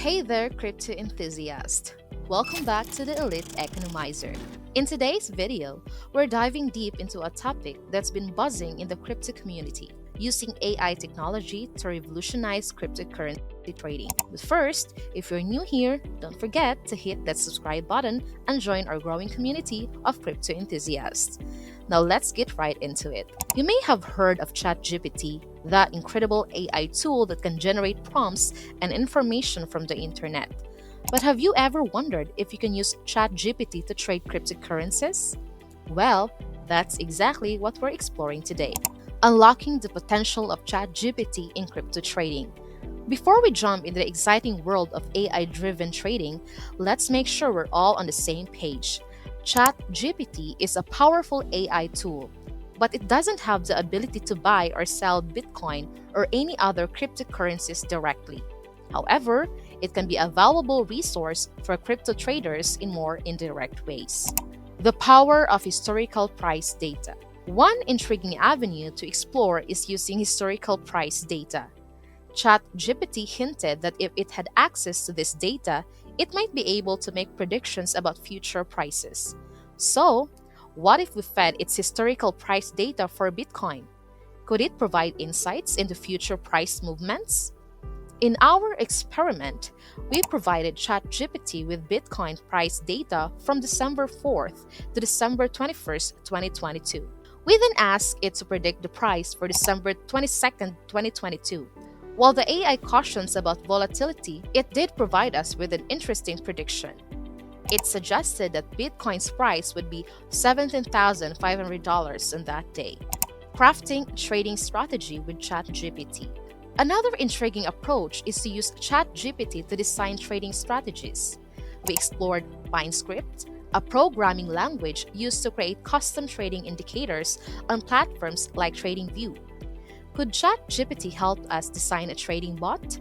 Hey there, crypto enthusiast! Welcome back to the Elite Economizer. In today's video, we're diving deep into a topic that's been buzzing in the crypto community, using AI technology to revolutionize cryptocurrency trading. But first, if you're new here, don't forget to hit that subscribe button and join our growing community of crypto enthusiasts. Now let's get right into it. You may have heard of Chat GPT, that incredible AI tool that can generate prompts and information from the internet. But have you ever wondered if you can use Chat GPT to trade cryptocurrencies? Well, that's exactly what we're exploring today. Unlocking the potential of Chat GPT in crypto trading. Before we jump into the exciting world of AI-driven trading, let's make sure we're all on the same page. Chat GPT is a powerful AI tool, but it doesn't have the ability to buy or sell Bitcoin or any other cryptocurrencies directly. However, it can be a valuable resource for crypto traders in more indirect ways. The power of historical price data. One intriguing avenue to explore is using historical price data. ChatGPT hinted that if it had access to this data, it might be able to make predictions about future prices. So, what if we fed its historical price data for Bitcoin? Could it provide insights into future price movements? In our experiment, we provided ChatGPT with Bitcoin price data from December 4th to December 21st, 2022. We then asked it to predict the price for December 22nd, 2022. While the AI cautions about volatility, it did provide us with an interesting prediction. It suggested that Bitcoin's price would be $17,500 on that day. Crafting a trading strategy with ChatGPT. Another intriguing approach is to use ChatGPT to design trading strategies. We explored BindScript, a programming language used to create custom trading indicators on platforms like TradingView. Could ChatGPT help us design a trading bot?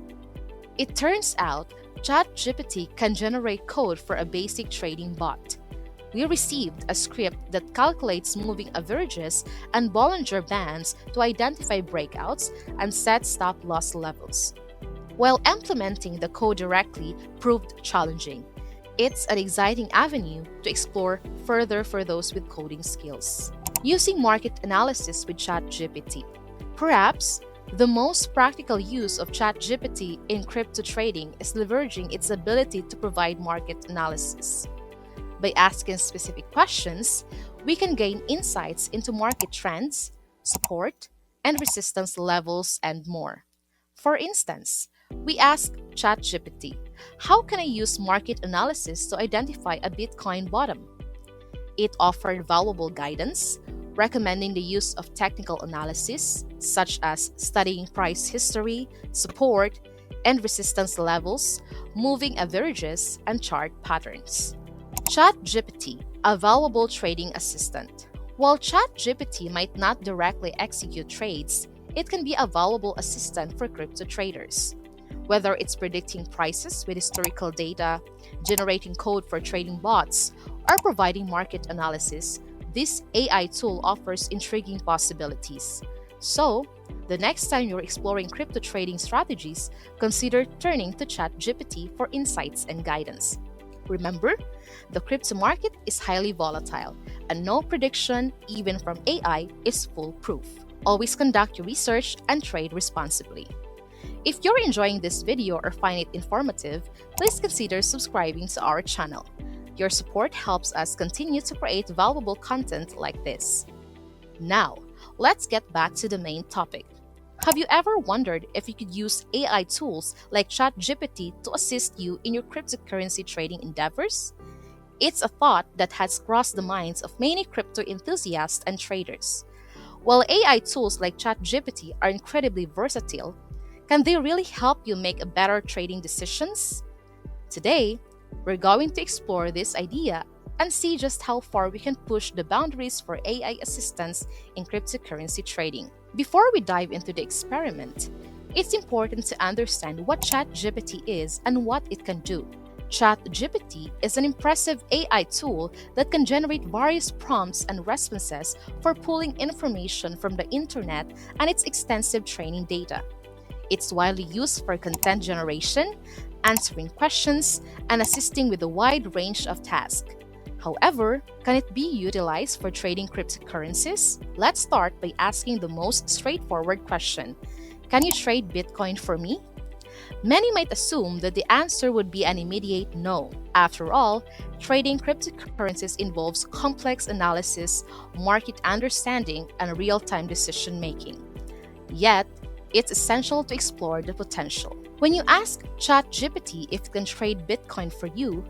It turns out ChatGPT can generate code for a basic trading bot. We received a script that calculates moving averages and Bollinger Bands to identify breakouts and set stop-loss levels. While implementing the code directly proved challenging, it's an exciting avenue to explore further for those with coding skills. Using market analysis with ChatGPT. Perhaps the most practical use of ChatGPT in crypto trading is leveraging its ability to provide market analysis. By asking specific questions, we can gain insights into market trends, support, and resistance levels, and more. For instance, we asked ChatGPT, how can I use market analysis to identify a Bitcoin bottom? It offered valuable guidance, recommending the use of technical analysis, such as studying price history, support, and resistance levels, moving averages, and chart patterns. ChatGPT, a valuable trading assistant. While ChatGPT might not directly execute trades, it can be a valuable assistant for crypto traders. Whether it's predicting prices with historical data, generating code for trading bots, or providing market analysis, this AI tool offers intriguing possibilities. So, the next time you're exploring crypto trading strategies, consider turning to ChatGPT for insights and guidance. Remember, the crypto market is highly volatile, and no prediction, even from AI, is foolproof. Always conduct your research and trade responsibly. If you're enjoying this video or find it informative, please consider subscribing to our channel. Your support helps us continue to create valuable content like this. Now, let's get back to the main topic. Have you ever wondered if you could use AI tools like ChatGPT to assist you in your cryptocurrency trading endeavors? It's a thought that has crossed the minds of many crypto enthusiasts and traders. While AI tools like ChatGPT are incredibly versatile, can they really help you make better trading decisions? Today, we're going to explore this idea and see just how far we can push the boundaries for AI assistance in cryptocurrency trading. Before we dive into the experiment, it's important to understand what ChatGPT is and what it can do. ChatGPT is an impressive AI tool that can generate various prompts and responses for pulling information from the internet and its extensive training data. It's widely used for content generation, answering questions, and assisting with a wide range of tasks. However, can it be utilized for trading cryptocurrencies? Let's start by asking the most straightforward question. Can you trade Bitcoin for me? Many might assume that the answer would be an immediate no. After all, trading cryptocurrencies involves complex analysis, market understanding, and real-time decision making. Yet, it's essential to explore the potential. When you ask ChatGPT if it can trade Bitcoin for you,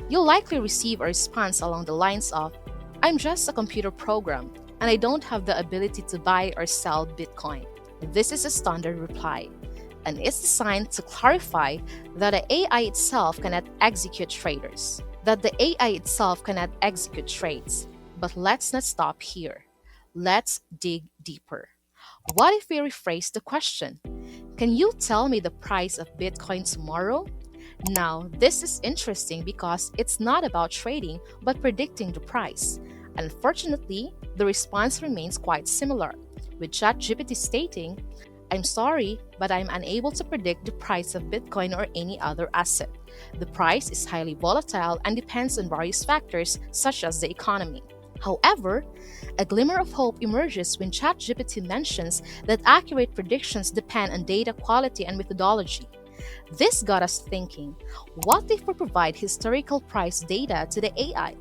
you'll likely receive a response along the lines of, "I'm just a computer program, and I don't have the ability to buy or sell Bitcoin." This is a standard reply, and it's designed to clarify that the AI itself cannot execute trades. But let's not stop here. Let's dig deeper. What if we rephrase the question? Can you tell me the price of Bitcoin tomorrow? Now, this is interesting because it's not about trading but predicting the price. Unfortunately, the response remains quite similar, with ChatGPT stating, "I'm sorry, but I'm unable to predict the price of Bitcoin or any other asset. The price is highly volatile and depends on various factors such as the economy." However, a glimmer of hope emerges when ChatGPT mentions that accurate predictions depend on data quality and methodology. This got us thinking, what if we provide historical price data to the AI?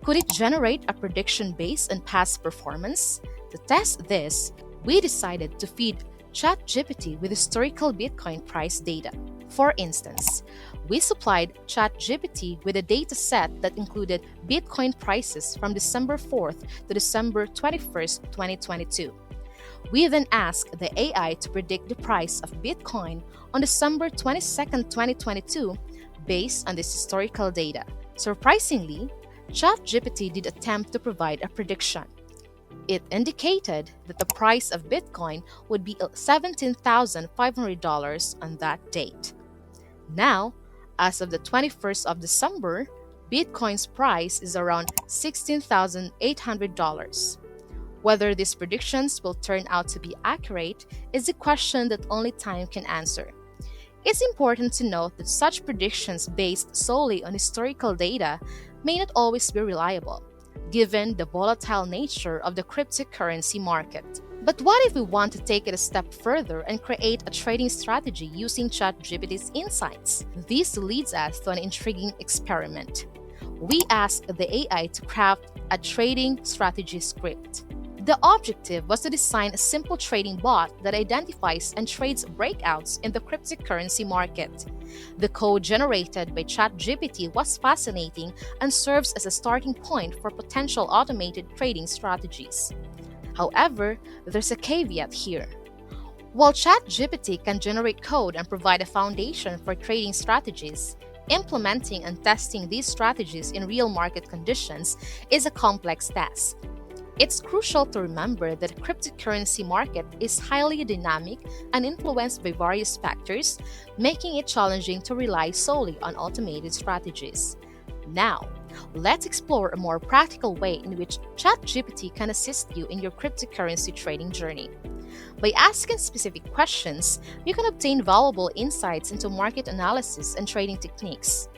Could it generate a prediction based on past performance? To test this, we decided to feed ChatGPT with historical Bitcoin price data. For instance, we supplied ChatGPT with a data set that included Bitcoin prices from December 4th to December 21st, 2022. We then asked the AI to predict the price of Bitcoin on December 22nd, 2022, based on this historical data. Surprisingly, ChatGPT did attempt to provide a prediction. It indicated that the price of Bitcoin would be $17,500 on that date. Now, as of the 21st of December, Bitcoin's price is around $16,800. Whether these predictions will turn out to be accurate is a question that only time can answer. It's important to note that such predictions based solely on historical data may not always be reliable, given the volatile nature of the cryptocurrency market. But what if we want to take it a step further and create a trading strategy using ChatGPT's insights? This leads us to an intriguing experiment. We asked the AI to craft a trading strategy script. The objective was to design a simple trading bot that identifies and trades breakouts in the cryptocurrency market. The code generated by ChatGPT was fascinating and serves as a starting point for potential automated trading strategies. However, there's a caveat here. While ChatGPT can generate code and provide a foundation for trading strategies, implementing and testing these strategies in real market conditions is a complex task. It's crucial to remember that the cryptocurrency market is highly dynamic and influenced by various factors, making it challenging to rely solely on automated strategies. Now, let's explore a more practical way in which ChatGPT can assist you in your cryptocurrency trading journey. By asking specific questions, you can obtain valuable insights into market analysis and trading techniques.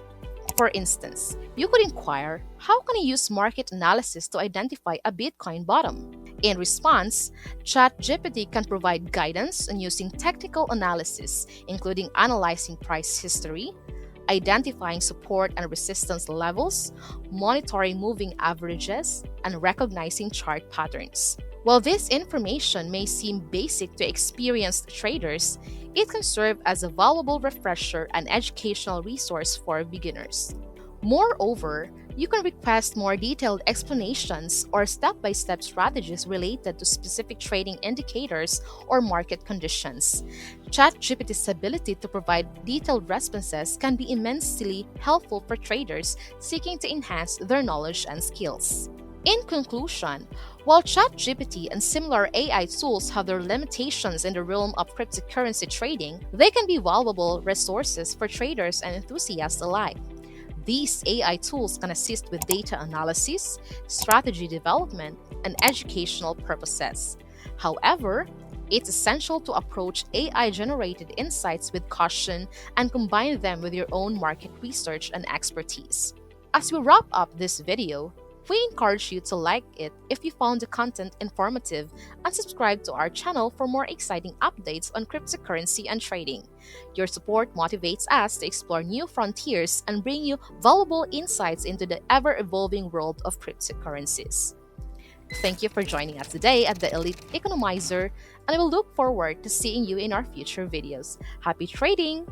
For instance, you could inquire, how can I use market analysis to identify a Bitcoin bottom? In response, ChatGPT can provide guidance on using technical analysis, including analyzing price history, identifying support and resistance levels, monitoring moving averages, and recognizing chart patterns. While this information may seem basic to experienced traders, it can serve as a valuable refresher and educational resource for beginners. Moreover, you can request more detailed explanations or step-by-step strategies related to specific trading indicators or market conditions. ChatGPT's ability to provide detailed responses can be immensely helpful for traders seeking to enhance their knowledge and skills. In conclusion, while ChatGPT and similar AI tools have their limitations in the realm of cryptocurrency trading, they can be valuable resources for traders and enthusiasts alike. These AI tools can assist with data analysis, strategy development, and educational purposes. However, It's essential to approach AI generated insights with caution and combine them with your own market research and expertise. As we wrap up this video, we encourage you to like it if you found the content informative and subscribe to our channel for more exciting updates on cryptocurrency and trading. Your support motivates us to explore new frontiers and bring you valuable insights into the ever evolving world of cryptocurrencies. Thank you for joining us today at the Elite Economizer, and I will look forward to seeing you in our future videos. Happy trading!